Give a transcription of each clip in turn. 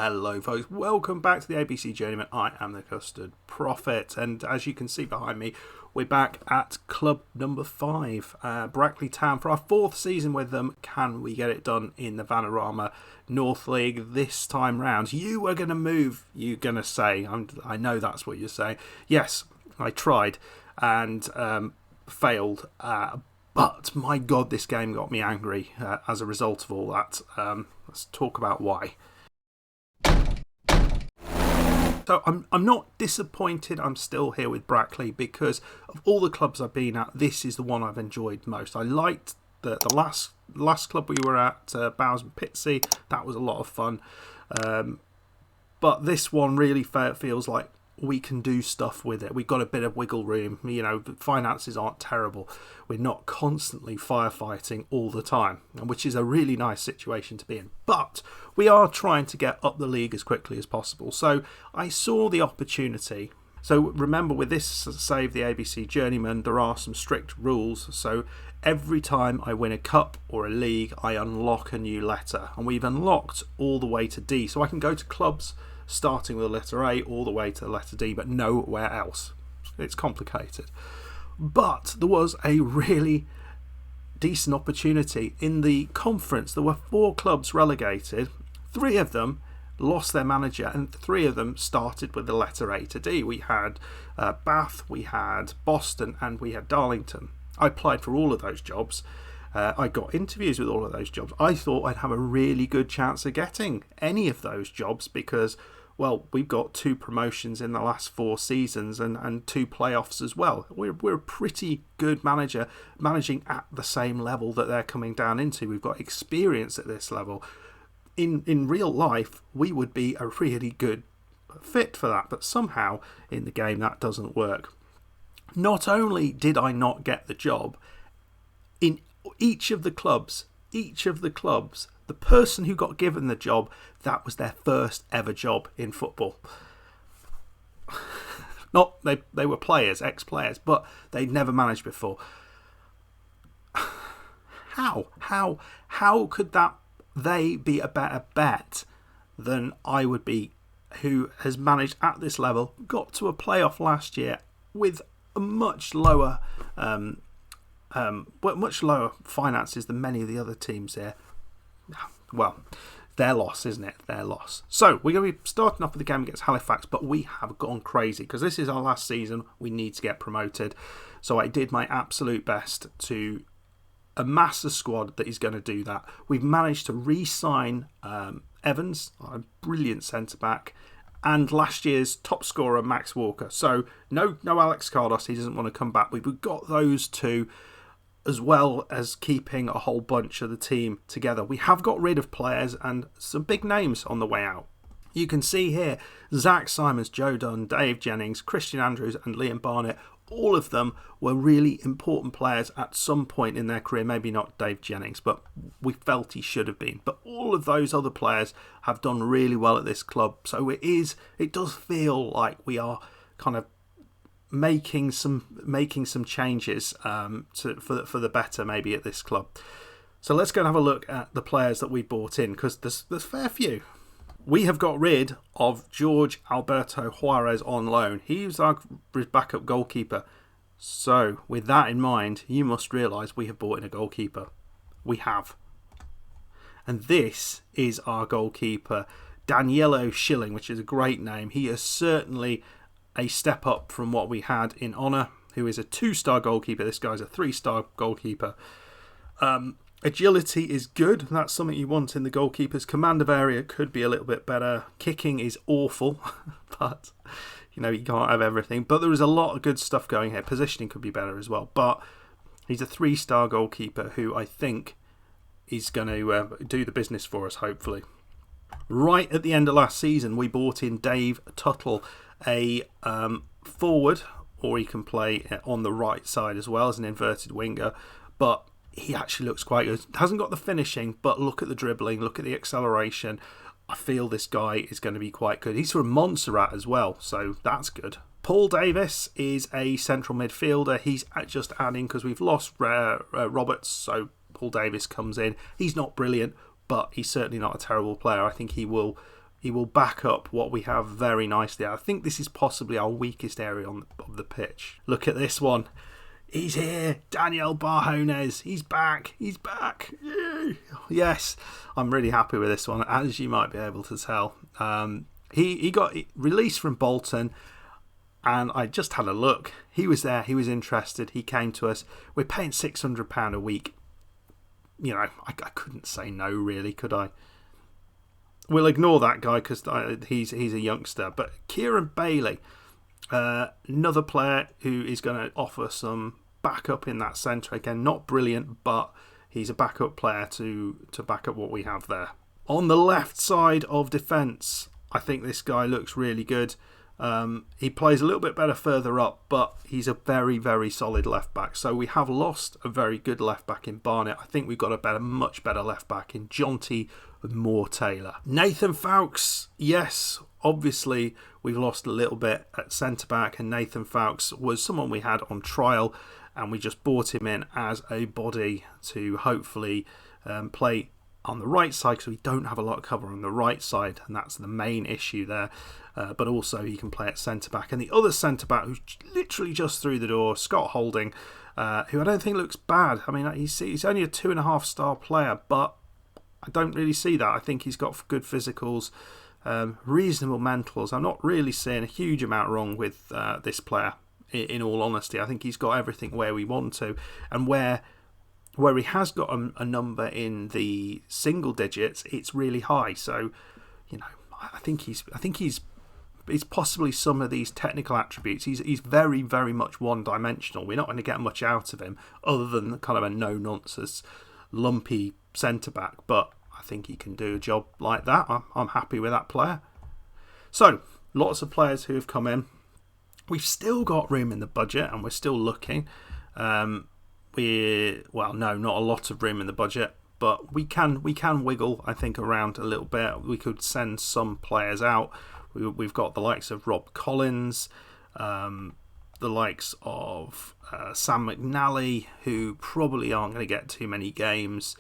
hello folks, welcome back to the ABC Journeyman. I am the Custard Prophet, and as you can see behind me, we're back at club number 5, Brackley Town, for our 4th season with them. Can we get it done in the Vanarama North League this time round? You are going to move, you're going to say. I know that's what you're saying. Yes, I tried and failed, but my God, this game got me angry as a result of all that. Let's talk about why. So I'm not disappointed I'm still here with Brackley, because of all the clubs I've been at, this is the one I've enjoyed most. I liked the last club we were at, Bowes and Pitsea. That was a lot of fun. But this one really feels like we can do stuff with it. We've got a bit of wiggle room. You know, finances aren't terrible. We're not constantly firefighting all the time, which is a really nice situation to be in. But we are trying to get up the league as quickly as possible. So I saw the opportunity. So remember, with this Save the ABC Journeyman, there are some strict rules. So every time I win a cup or a league, I unlock a new letter. And we've unlocked all the way to D. So I can go to clubs starting with the letter A all the way to the letter D, but nowhere else. It's complicated. But there was a really decent opportunity in the conference. There were 4 clubs relegated. 3 of them lost their manager, and 3 of them started with the letter A to D. We had Bath, we had Boston, and we had Darlington. I applied for all of those jobs. I got interviews with all of those jobs. I thought I'd have a really good chance of getting any of those jobs because, well, we've got 2 promotions in the last 4 seasons and 2 playoffs as well. We're a pretty good manager, managing at the same level that they're coming down into. We've got experience at this level. In real life, we would be a really good fit for that, but somehow in the game that doesn't work. Not only did I not get the job, in each of the clubs, the person who got given the job, that was their first ever job in football. Not they were players, ex-players, but they'd never managed before. How could they be a better bet than I would be, who has managed at this level, got to a playoff last year with a much lower finances than many of the other teams here. Well, their loss, isn't it? Their loss. So we're going to be starting off with the game against Halifax, but we have gone crazy because this is our last season. We need to get promoted. So I did my absolute best to amass a squad that is going to do that. We've managed to re-sign Evans, a brilliant centre-back, and last year's top scorer, Max Walker. So no Alex Cardos, he doesn't want to come back. We've got those 2, as well as keeping a whole bunch of the team together. We have got rid of players and some big names on the way out. You can see here, Zach Simons, Joe Dunn, Dave Jennings, Christian Andrews and Liam Barnett. All of them were really important players at some point in their career. Maybe not Dave Jennings, but we felt he should have been. But all of those other players have done really well at this club. So it does feel like we are kind of making some changes for the better maybe at this club. So let's go and have a look at the players that we bought in, because there's a fair few. We have got rid of George Alberto Juarez on loan. He was our backup goalkeeper. So with that in mind, you must realise we have bought in a goalkeeper. We have. And this is our goalkeeper, Daniello Schilling, which is a great name. He is certainly a step up from what we had in Honor, who is a 2-star goalkeeper. This guy's a 3-star goalkeeper. Agility is good. That's something you want in the goalkeepers. Command of area could be a little bit better. Kicking is awful, but you can't have everything. But there is a lot of good stuff going here. Positioning could be better as well. But he's a 3-star goalkeeper who I think is going to do the business for us, hopefully. Right at the end of last season, we bought in Dave Tuttle, a forward, or he can play on the right side as well as an inverted winger, but he actually looks quite good. Hasn't got the finishing, but look at the dribbling, look at the acceleration. I feel this guy is going to be quite good. He's from Montserrat as well, so that's good. Paul Davis is a central midfielder. He's just adding because we've lost Roberts, so Paul Davis comes in. He's not brilliant, but he's certainly not a terrible player. I think he will He will back up what we have very nicely. I think this is possibly our weakest area of the pitch. Look at this one. He's here. Daniel Barjones. He's back. He's back. Yay. Yes, I'm really happy with this one, as you might be able to tell. He got released from Bolton, and I just had a look. He was there. He was interested. He came to us. We're paying £600 a week. You know, I couldn't say no, really, could I? We'll ignore that guy because he's a youngster. But Kieran Bailey, another player who is going to offer some backup in that centre. Again, not brilliant, but he's a backup player to back up what we have there. On the left side of defence, I think this guy looks really good. He plays a little bit better further up, but he's a very, very solid left back. So we have lost a very good left back in Barnett. I think we've got a much better left back in Jonty Moore-Taylor. Nathan Fowkes, yes, obviously we've lost a little bit at centre back, and Nathan Fowkes was someone we had on trial, and we just brought him in as a body to hopefully play on the right side, because we don't have a lot of cover on the right side, and that's the main issue there. But also he can play at centre back, and the other centre back who's literally just through the door, Scott Holding, who I don't think looks bad. I mean, he's only a 2.5 star player, but I don't really see that. I think he's got good physicals, reasonable mentals. I'm not really seeing a huge amount wrong with this player. In all honesty, I think he's got everything where we want to, and where he has got a number in the single digits, it's really high. So, you know, I think he's possibly some of these technical attributes. He's very, very much one-dimensional. We're not going to get much out of him other than kind of a no-nonsense, lumpy centre-back. But I think he can do a job like that. I'm happy with that player. So, lots of players who have come in. We've still got room in the budget, and we're still looking. Not a lot of room in the budget, but we can wiggle, I think, around a little bit. We could send some players out. We've got the likes of Rob Collins, the likes of Sam McNally, who probably aren't going to get too many games.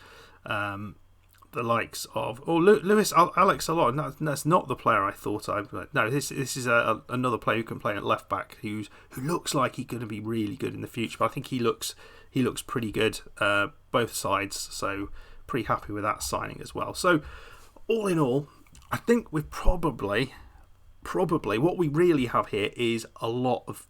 The likes of Lewis Alex a lot. No, that's not the player I thought No, this is another player who can play at left back who looks like he's going to be really good in the future. But I think he looks pretty good both sides. So pretty happy with that signing as well. So all in all, I think we've probably what we really have here is a lot of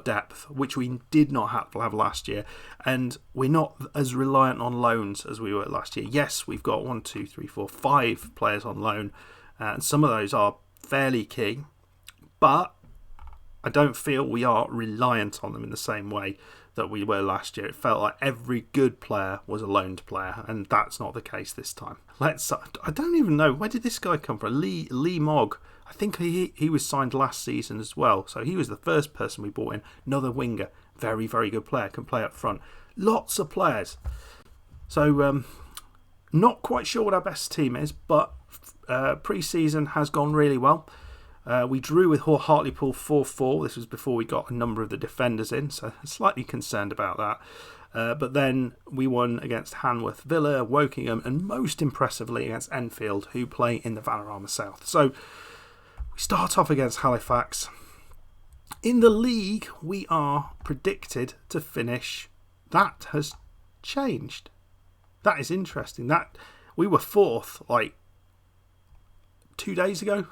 depth, which we did not have last year, and we're not as reliant on loans as we were last year. Yes, we've got 5 players on loan, and some of those are fairly key, but I don't feel we are reliant on them in the same way that we were last year. It felt like every good player was a loaned player, and that's not the case this time. I don't even know, where did this guy come from? Lee Mogg. I think he was signed last season as well, so he was the first person we brought in. Another winger, very, very good player, can play up front. Lots of players. So, not quite sure what our best team is, but pre-season has gone really well. We drew with Hartlepool 4-4. This was before we got a number of the defenders in, so slightly concerned about that. But then we won against Hanworth Villa, Wokingham, and most impressively against Enfield, who play in the Vanarama South. So we start off against Halifax. In the league, we are predicted to finish. That has changed. That is interesting. That we were 4th, 2 days ago.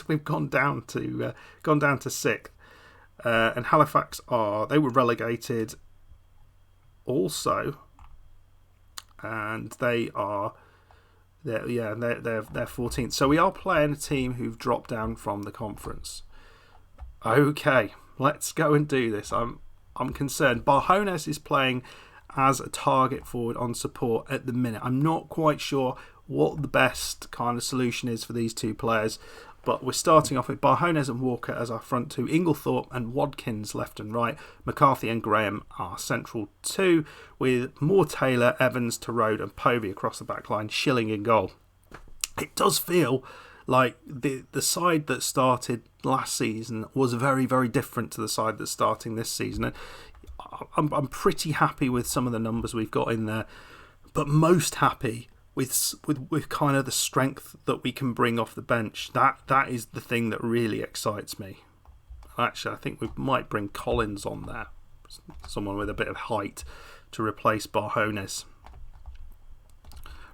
We've gone down to 6th, and Halifax they were relegated also, and they're 14th. So we are playing a team who've dropped down from the conference. Okay, let's go and do this. I'm concerned. Barjones is playing as a target forward on support at the minute. I'm not quite sure what the best kind of solution is for these two players, but we're starting off with Barjones and Walker as our front two, Inglethorpe and Wadkins left and right, McCarthy and Graham are central two, with Moore-Taylor, Evans, Torode and Povey across the back line, Schilling in goal. It does feel like the side that started last season was very, very different to the side that's starting this season. And I'm pretty happy with some of the numbers we've got in there, but most happy with kind of the strength that we can bring off the bench. That is the thing that really excites me. Actually, I think we might bring Collins on there, someone with a bit of height to replace Barjones.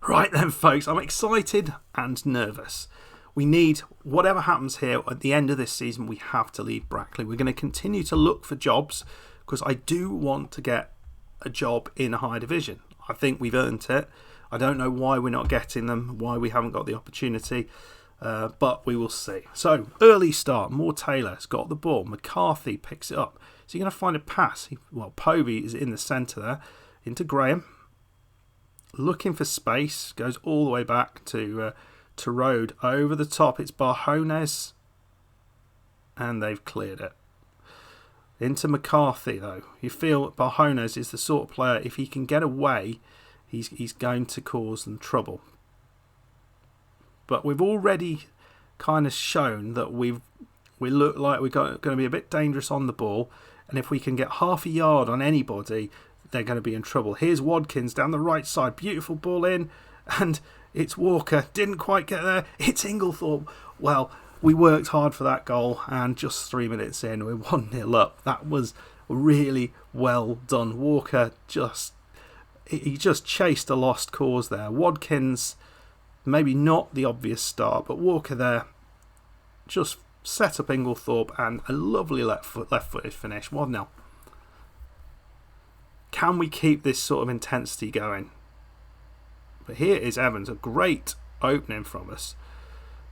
Right then, folks, I'm excited and nervous. We need, whatever happens here at the end of this season, we have to leave Brackley. We're going to continue to look for jobs because I do want to get a job in a higher division. I think we've earned it. I don't know why we're not getting them, why we haven't got the opportunity, but we will see. So, early start. Moore Taylor's got the ball. McCarthy picks it up. Is he going to find a pass? Povey is in the centre there. Into Graham. Looking for space. Goes all the way back to Road. Over the top. It's Barjones. And they've cleared it. Into McCarthy, though. You feel Barjones is the sort of player, if he can get away, he's going to cause them trouble. But we've already kind of shown that we look like we're going to be a bit dangerous on the ball. And if we can get half a yard on anybody, they're going to be in trouble. Here's Watkins down the right side. Beautiful ball in. And it's Walker. Didn't quite get there. It's Inglethorpe. Well, we worked hard for that goal. And just 3 minutes in, we're 1-0 up. That was really well done. Walker he just chased a lost cause there. Watkins, maybe not the obvious star, but Walker there just set up Inglethorpe and a lovely left-footed finish. 1-0. Can we keep this sort of intensity going? But here is Evans, a great opening from us.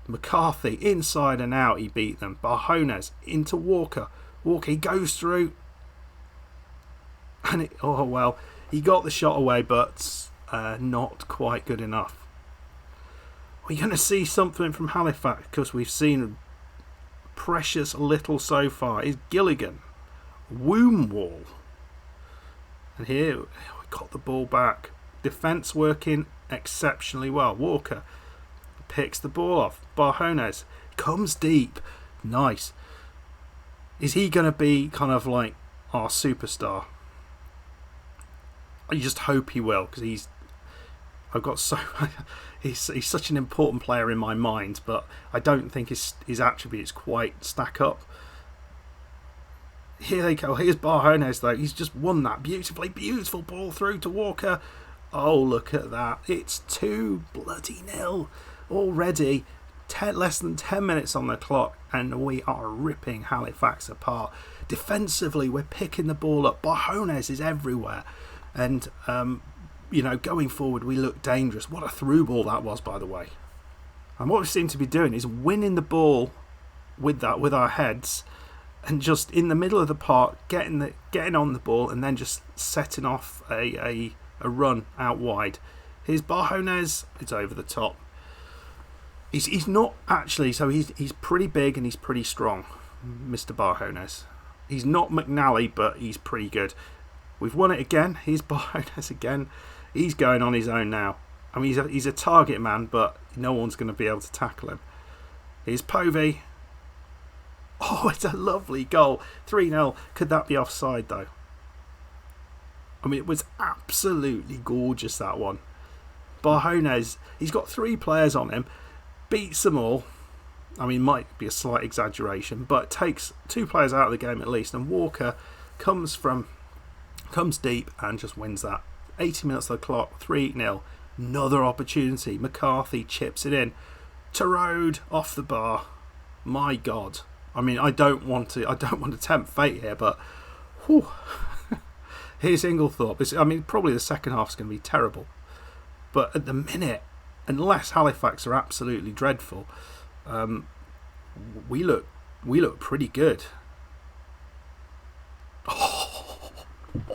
McCarthy, inside and out, he beat them. Barjones into Walker. Walker, he goes through. And he got the shot away, but not quite good enough. We're going to see something from Halifax because we've seen precious little so far. Is Gilligan. Wombwall. And here we got the ball back. Defence working exceptionally well. Walker picks the ball off. Barjones comes deep. Nice. Is he going to be kind of like our superstar? I just hope he will, because he's such an important player in my mind, but I don't think his attributes quite stack up. Here they go. Here's Barjones, though. He's just won that beautifully. Beautiful ball through to Walker. Oh, look at that. It's 2-0 already. Less than 10 minutes on the clock, and we are ripping Halifax apart. Defensively, we're picking the ball up. Barjones is everywhere. And, going forward, we look dangerous. What a through ball that was, by the way. And what we seem to be doing is winning the ball with our heads, and just in the middle of the park, getting on the ball, and then just setting off a run out wide. Here's Barjones. It's over the top. He's not actually, so he's pretty big and he's pretty strong, Mr. Barjones. He's not McNally, but he's pretty good. We've won it again. Here's Barjones again. He's going on his own now. I mean, he's a target man, but no one's going to be able to tackle him. Here's Povey. Oh, it's a lovely goal. 3-0. Could that be offside, though? I mean, it was absolutely gorgeous, that one. Barjones, he's got 3 players on him. Beats them all. I mean, might be a slight exaggeration, but takes 2 players out of the game at least. And Walker comes deep and just wins that. 80 minutes on the clock, 3-0. Another opportunity. McCarthy chips it in. To Road, off the bar. My God. I mean, I don't want to tempt fate here, but whew. Here's Inglethorpe. Probably the second half is going to be terrible. But at the minute, unless Halifax are absolutely dreadful, we look pretty good.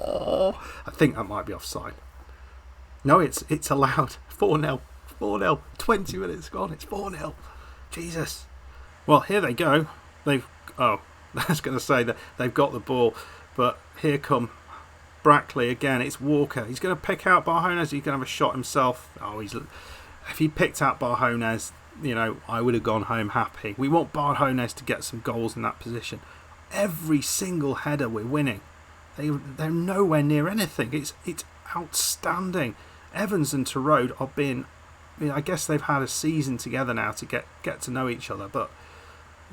Oh, I think that might be offside. No, it's allowed. 4-0. 4-0. 20 minutes gone. It's 4-0. Jesus. Well, here they go. I was going to say that they've got the ball, but here come Brackley again. It's Walker. He's going to pick out Barjones. He's going to have a shot himself. If he picked out Barjones, I would have gone home happy. We want Barjones to get some goals in that position. Every single header we're winning. They're nowhere near anything. It's outstanding. Evans and Road are being I guess they've had a season together now to get to know each other, but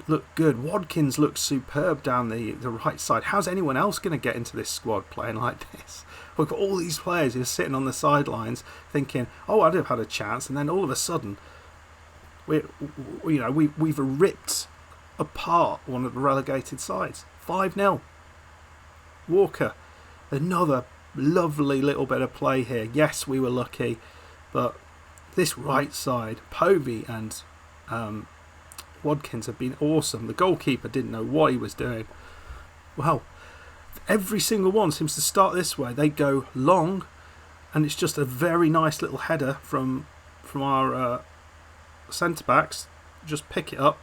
look good. Watkins looks superb down the right side. How's anyone else going to get into this squad playing like this? We've got all these players who are sitting on the sidelines thinking, oh, I'd have had a chance, and then all of a sudden we've ripped apart one of the relegated sides. 5-0. Walker, another lovely little bit of play here. Yes, we were lucky, but this right side, Povey and Watkins have been awesome. The goalkeeper didn't know what he was doing. Well, every single one seems to start this way. They go long, and it's just a very nice little header from our centre-backs. Just pick it up,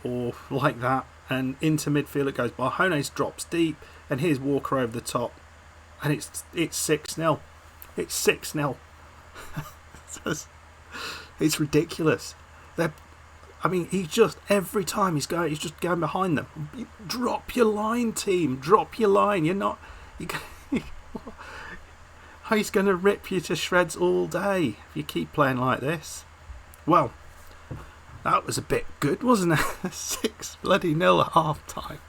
or like that, and into midfield it goes. Barjones drops deep, and here's Walker over the top, and it's 6-0. It's 6-0. It's ridiculous. He just, every time he's just going behind them. Drop your line, team. Drop your line. He's going to rip you to shreds all day if you keep playing like this. Well, that was a bit good, wasn't it? 6-0 at half time.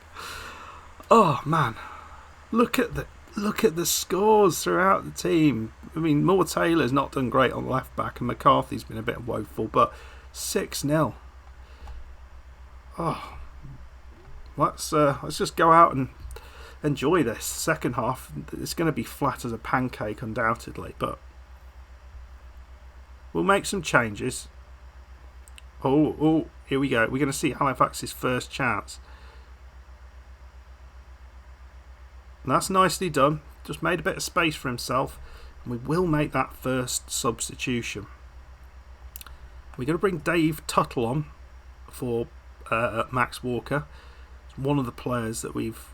Oh man, look at the scores throughout the team. Moore Taylor's not done great on the left back, and McCarthy's been a bit woeful, but 6-0. Oh, let's just go out and enjoy this second half. It's going to be flat as a pancake, undoubtedly, but we'll make some changes. Oh, here we go. We're going to see Halifax's first chance. And that's nicely done. Just made a bit of space for himself. And we will make that first substitution. We're going to bring Dave Tuttle on for Max Walker. It's one of the players that we've...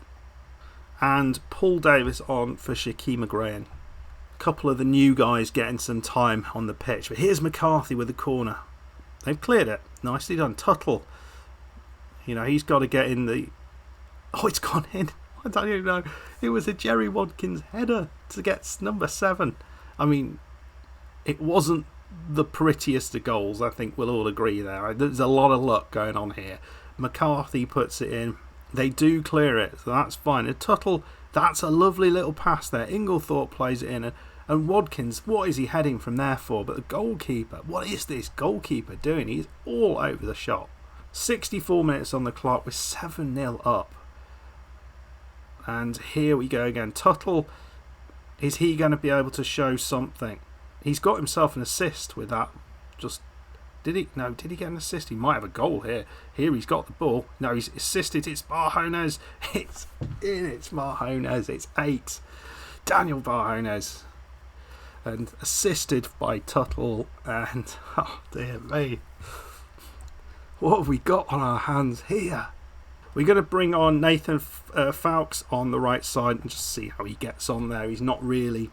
And Paul Davis on for Shaquille McGrahan. A couple of the new guys getting some time on the pitch. But here's McCarthy with the corner. They've cleared it. Nicely done. Tuttle. He's got to get in the... Oh, it's gone in. I don't even know. It was a Jerry Watkins header to get number 7. It wasn't the prettiest of goals. I think we'll all agree there. There's a lot of luck going on here. McCarthy puts it in. They do clear it, so that's fine. And Tuttle, that's a lovely little pass there. Inglethorpe plays it in. And Watkins, what is he heading from there for? But the goalkeeper, what is this goalkeeper doing? He's all over the shop. 64 minutes on the clock with 7-0 up. And here we go again. Tuttle, is he going to be able to show something? He's got himself an assist with that. Did he? No, did he get an assist? He might have a goal here. Here he's got the ball. No, he's assisted. It's Barjones. It's in. It's Barjones. It's 8. Daniel Barjones. And assisted by Tuttle. And, oh dear me. What have we got on our hands here? We're going to bring on Nathan Fowkes on the right side and just see how he gets on there. He's not really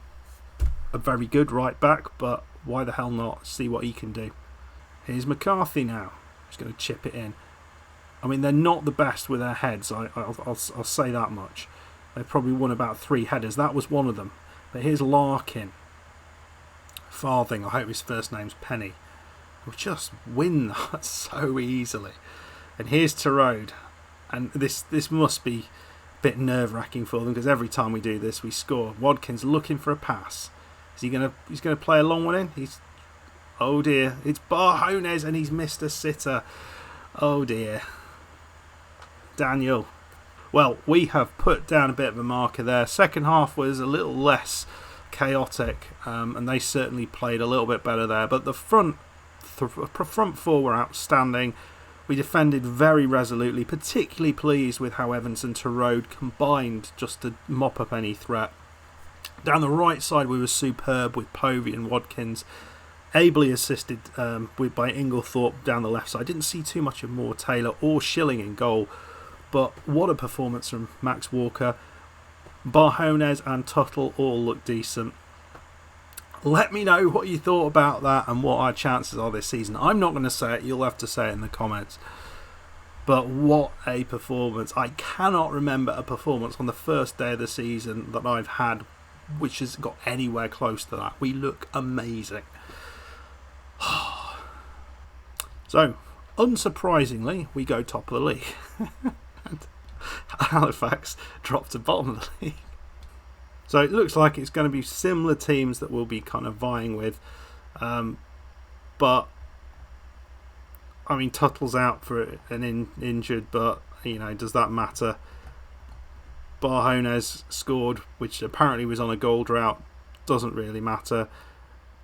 a very good right back, but why the hell not? See what he can do. Here's McCarthy now. He's going to chip it in. They're not the best with their heads. I'll say that much. They've probably won about 3 headers. That was one of them. But here's Larkin. Farthing, I hope his first name's Penny. We'll just win that so easily. And here's Terode. And this must be a bit nerve-wracking for them, because every time we do this, we score. Watkins looking for a pass. He's gonna play a long one in? Oh dear, it's Barjones and he's missed a sitter. Oh dear. Daniel. Well, we have put down a bit of a marker there. Second half was a little less chaotic, and they certainly played a little bit better there. But the front four were outstanding. We defended very resolutely, particularly pleased with how Evans and Terode combined just to mop up any threat. Down the right side we were superb with Povey and Watkins, ably assisted by Inglethorpe down the left side. I didn't see too much of Moore Taylor or Schilling in goal, but what a performance from Max Walker. Barjones and Tuttle all look decent. Let me know what you thought about that and what our chances are this season. I'm not going to say it, you'll have to say it in the comments. But what a performance. I cannot remember a performance on the first day of the season that I've had which has got anywhere close to that. We look amazing. So, unsurprisingly, we go top of the league. And Halifax dropped to bottom of the league. So it looks like it's going to be similar teams that we'll be kind of vying with. But, I mean, Tuttle's out for an injured, but, you know, does that matter? Barjones scored, which apparently was on a goal drought. Doesn't really matter.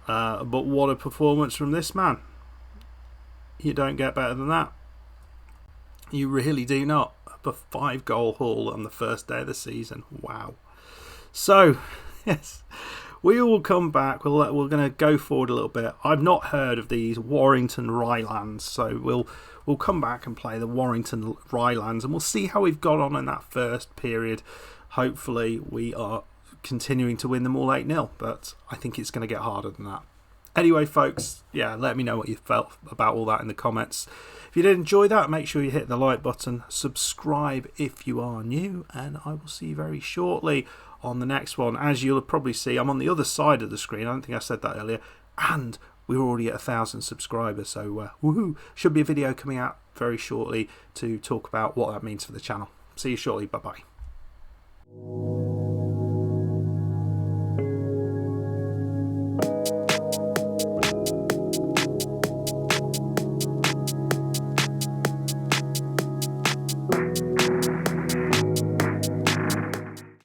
But what a performance from this man. You don't get better than that. You really do not. A 5-goal haul on the first day of the season. Wow. So, yes, we will come back. We're going to go forward a little bit. I've not heard of these Warrington Rylands, so we'll come back and play the Warrington Rylands, and we'll see how we've got on in that first period. Hopefully, we are continuing to win them all 8-0, but I think it's going to get harder than that. Anyway, folks, yeah, let me know what you felt about all that in the comments. If you did enjoy that, make sure you hit the like button, subscribe if you are new, and I will see you very shortly on the next one. As you'll probably see, I'm on the other side of the screen. I don't think I said that earlier, and we're already at 1,000 subscribers, so woohoo! Should be a video coming out very shortly to talk about what that means for the channel. See you shortly. Bye bye.